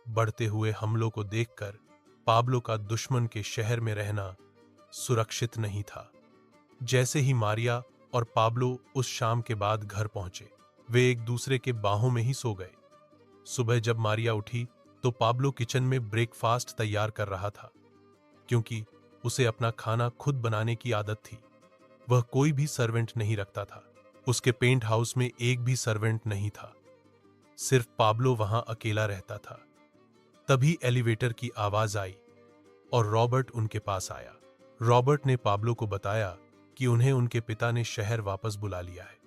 बढ़ते हुए हमलों को देखकर पाब्लो का दुश्मन के शहर में रहना सुरक्षित नहीं था। जैसे ही मारिया और पाब्लो उस शाम के बाद घर पहुंचे, वे एक दूसरे के बाहों में ही सो गए। सुबह जब मारिया उठी तो पाब्लो किचन में ब्रेकफास्ट तैयार कर रहा था, क्योंकि उसे अपना खाना खुद बनाने की आदत थी। वह कोई भी सर्वेंट नहीं रखता था। उसके पेंट हाउस में एक भी सर्वेंट नहीं था, सिर्फ पाब्लो वहां अकेला रहता था। तभी एलिवेटर की आवाज आई और रॉबर्ट उनके पास आया। रॉबर्ट ने पाब्लो को बताया कि उन्हें उनके पिता ने शहर वापस बुला लिया है।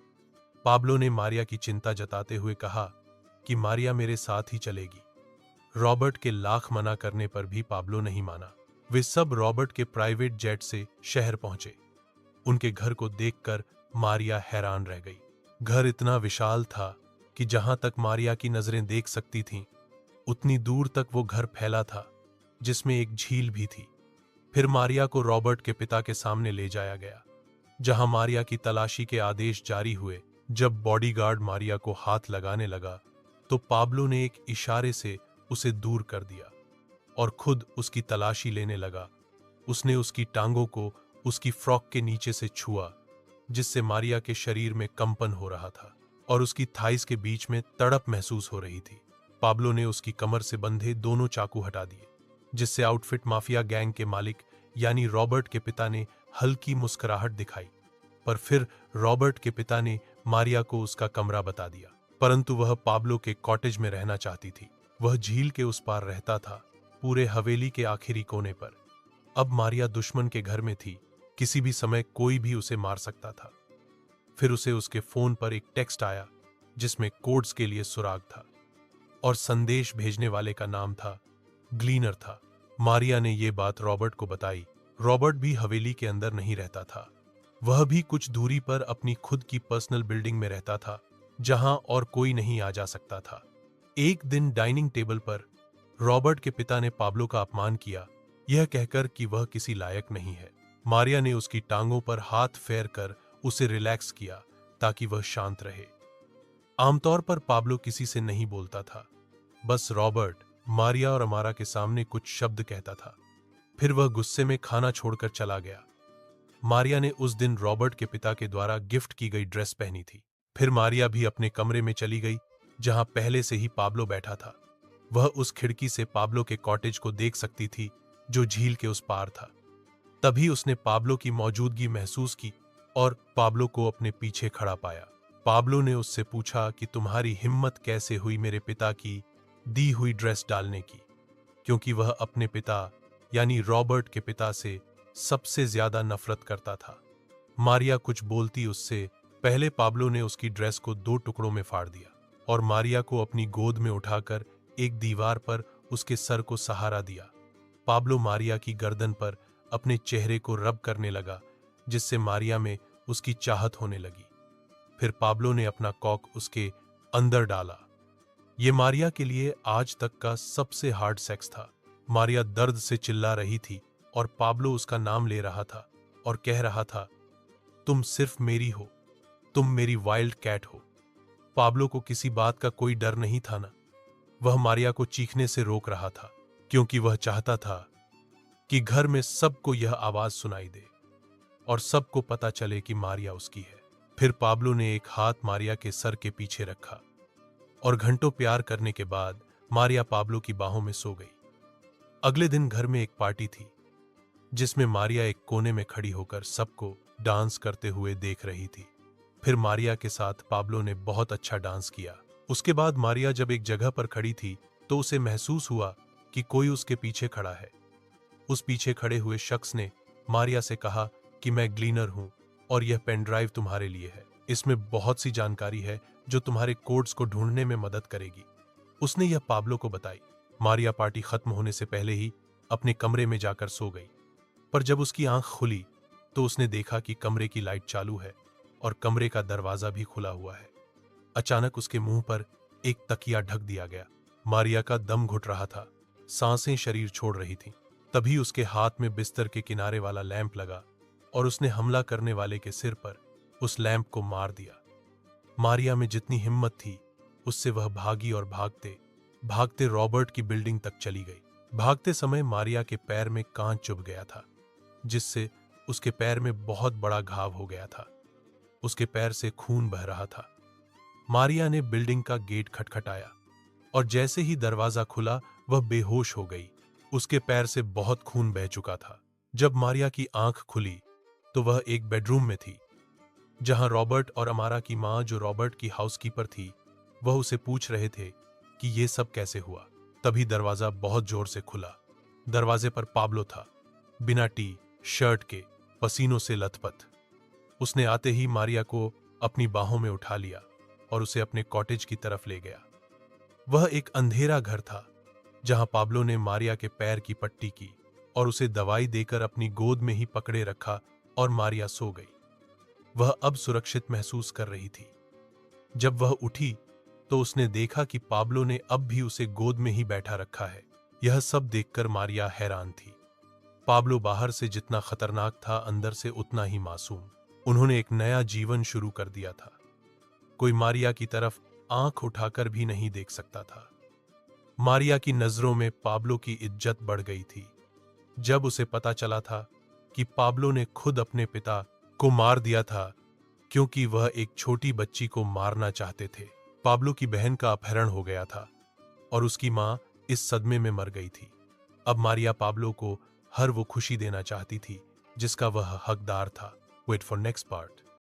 पाब्लो ने मारिया की चिंता जताते हुए कहा कि मारिया मेरे साथ ही चलेगी। रॉबर्ट के लाख मना करने पर भी पाब्लो नहीं माना। वे सब रॉबर्ट के प्राइवेट जेट से शहर पहुंचे। उनके घर को देखकर मारिया हैरान रह गई। घर इतना विशाल था कि जहां तक मारिया की नजरें देख सकती थीं, उतनी दूर तक वो घर फैला था, जिसमें एक झील भी थी। फिर मारिया को रॉबर्ट के पिता के सामने ले जाया गया, जहां मारिया की तलाशी के आदेश जारी हुए। जब बॉडीगार्ड मारिया को हाथ लगाने लगा तो पाब्लो ने एक इशारे से उसे दूर कर दिया और खुद उसकी तलाशी लेने लगा। उसने उसकी टांगों को उसकी फ्रॉक के नीचे से छुआ, जिससे मारिया के शरीर में कंपन हो रहा था और उसकी थाइस के बीच में तड़प महसूस हो रही थी। पाब्लो ने उसकी कमर से बंधे दोनों चाकू हटा दिए, जिससे आउटफिट माफिया गैंग के मालिक यानी रॉबर्ट के पिता ने हल्की मुस्कुराहट दिखाई। पर फिर रॉबर्ट के पिता ने मारिया को उसका कमरा बता दिया, परंतु वह पाब्लो के कॉटेज में रहना चाहती थी। वह झील के उस पार रहता था, पूरे हवेली के आखिरी कोने पर। अब मारिया दुश्मन के घर में थी, किसी भी समय कोई भी उसे मार सकता था। फिर उसे उसके फोन पर एक टेक्स्ट आया, जिसमें कोड्स के लिए सुराग था और संदेश भेजने वाले का नाम था ग्लीनर था। मारिया ने यह बात रॉबर्ट को बताई। रॉबर्ट भी हवेली के अंदर नहीं रहता था, वह भी कुछ दूरी पर अपनी खुद की पर्सनल बिल्डिंग में रहता था, जहां और कोई नहीं आ जा सकता था। एक दिन डाइनिंग टेबल पर रॉबर्ट के पिता ने पाब्लो का अपमान किया, यह कहकर कि वह किसी लायक नहीं है। मारिया ने उसकी टांगों पर हाथ फेर कर उसे रिलैक्स किया ताकि वह शांत रहे। आमतौर पर पाब्लो किसी से नहीं बोलता था, बस रॉबर्ट, मारिया और अमारा के सामने कुछ शब्द कहता था। फिर वह गुस्से में खाना छोड़कर चला गया। मारिया ने उस दिन रॉबर्ट के पिता के द्वारा गिफ्ट की गई ड्रेस पहनी थी। फिर मारिया भी अपने कमरे में चली गई, जहां पहले से ही पाब्लो बैठा था। वह उस खिड़की से पाब्लो के कॉटेज को देख सकती थी, जो झील के उस पार था। तभी उसने पाब्लो की मौजूदगी महसूस की और पाब्लो को अपने पीछे खड़ा पाया। पाब्लो ने उससे पूछा कि तुम्हारी हिम्मत कैसे हुई मेरे पिता की दी हुई ड्रेस डालने की, क्योंकि वह अपने पिता यानी रॉबर्ट के पिता से सबसे ज्यादा नफरत करता था। मारिया कुछ बोलती उससे पहले पाब्लो ने उसकी ड्रेस को दो टुकड़ों में फाड़ दिया और मारिया को अपनी गोद में उठाकर एक दीवार पर उसके सर को सहारा दिया। पाब्लो मारिया की गर्दन पर अपने चेहरे को रब करने लगा, जिससे मारिया में उसकी चाहत होने लगी। फिर पाब्लो ने अपना कॉक उसके अंदर डाला। ये मारिया के लिए आज तक का सबसे हार्ड सेक्स था। मारिया दर्द से चिल्ला रही थी और पाब्लो उसका नाम ले रहा था और कह रहा था, तुम सिर्फ मेरी हो, तुम मेरी वाइल्ड कैट हो। पाब्लो को किसी बात का कोई डर नहीं था ना। वह मारिया को चीखने से रोक रहा था, क्योंकि वह चाहता था कि घर में सबको यह आवाज सुनाई दे और सबको पता चले कि मारिया उसकी है। फिर पाब्लो ने एक हाथ मारिया के सर के पीछे रखा और घंटों प्यार करने के बाद मारिया पाब्लो की बाहों में सो गई। अगले दिन घर में एक पार्टी थी, जिसमें मारिया एक कोने में खड़ी होकर सबको डांस करते हुए देख रही थी। फिर मारिया के साथ पाब्लो ने बहुत अच्छा डांस किया। उसके बाद मारिया जब एक जगह पर खड़ी थी तो उसे महसूस हुआ कि कोई उसके पीछे खड़ा है। उस पीछे खड़े हुए शख्स ने मारिया से कहा कि मैं ग्लीनर हूं और यह पेन ड्राइव तुम्हारे लिए है। इसमें बहुत सी जानकारी है जो तुम्हारे कोड्स को ढूंढने में मदद करेगी। उसने यह पाब्लो को बताई। मारिया पार्टी खत्म होने से पहले ही अपने कमरे में जाकर सो गई, पर जब उसकी आंख खुली तो उसने देखा कि कमरे की लाइट चालू है और कमरे का दरवाजा भी खुला हुआ है। अचानक उसके मुंह पर एक तकिया ढक दिया गया। मारिया का दम घुट रहा था, सांसें शरीर छोड़ रही थीं। तभी उसके हाथ में बिस्तर के किनारे वाला लैंप लगा और उसने हमला करने वाले के सिर पर उस लैंप को मार दिया। मारिया में जितनी हिम्मत थी, उससे वह भागी और भागते भागते रॉबर्ट की बिल्डिंग तक चली गई। भागते समय मारिया के पैर में कांच चुभ गया था, जिससे उसके पैर में बहुत बड़ा घाव हो गया था। उसके पैर से खून बह रहा था। मारिया ने बिल्डिंग का गेट खटखटाया और जैसे ही दरवाजा खुला वह बेहोश हो गई। उसके पैर से बहुत खून बह चुका था। जब मारिया की आंख खुली तो वह एक बेडरूम में थी, जहां रॉबर्ट और अमारा की मां, जो रॉबर्ट की हाउसकीपर थी, वह उसे पूछ रहे थे कि यह सब कैसे हुआ। तभी दरवाजा बहुत जोर से खुला। दरवाजे पर पाब्लो था, बिना टी शर्ट के, पसीनों से लथपथ। उसने आते ही मारिया को अपनी बाहों में उठा लिया और उसे अपने कॉटेज की तरफ ले गया। वह एक अंधेरा घर था, जहां पाब्लो ने मारिया के पैर की पट्टी की और उसे दवाई देकर अपनी गोद में ही पकड़े रखा और मारिया सो गई। वह अब सुरक्षित महसूस कर रही थी। जब वह उठी तो उसने देखा कि पाब्लो ने अब भी उसे गोद में ही बैठा रखा है। यह सब देखकर मारिया हैरान थी। पाब्लो बाहर से जितना खतरनाक था, अंदर से उतना ही मासूम। उन्होंने एक नया जीवन शुरू कर दिया था। कोई मारिया की तरफ आंख उठाकर भी नहीं देख सकता था। मारिया की नजरों में पाब्लो की इज्जत बढ़ गई थी। जब उसे पता चला था कि पाब्लो ने खुद अपने पिता को मार दिया था क्योंकि वह एक छोटी बच्ची को मारना चाहते थे। पाब्लो की बहन का अपहरण हो गया था और उसकी मां इस सदमे में मर गई थी। अब मारिया पाब्लो को हर वो खुशी देना चाहती थी जिसका वह हकदार था। Wait for next part.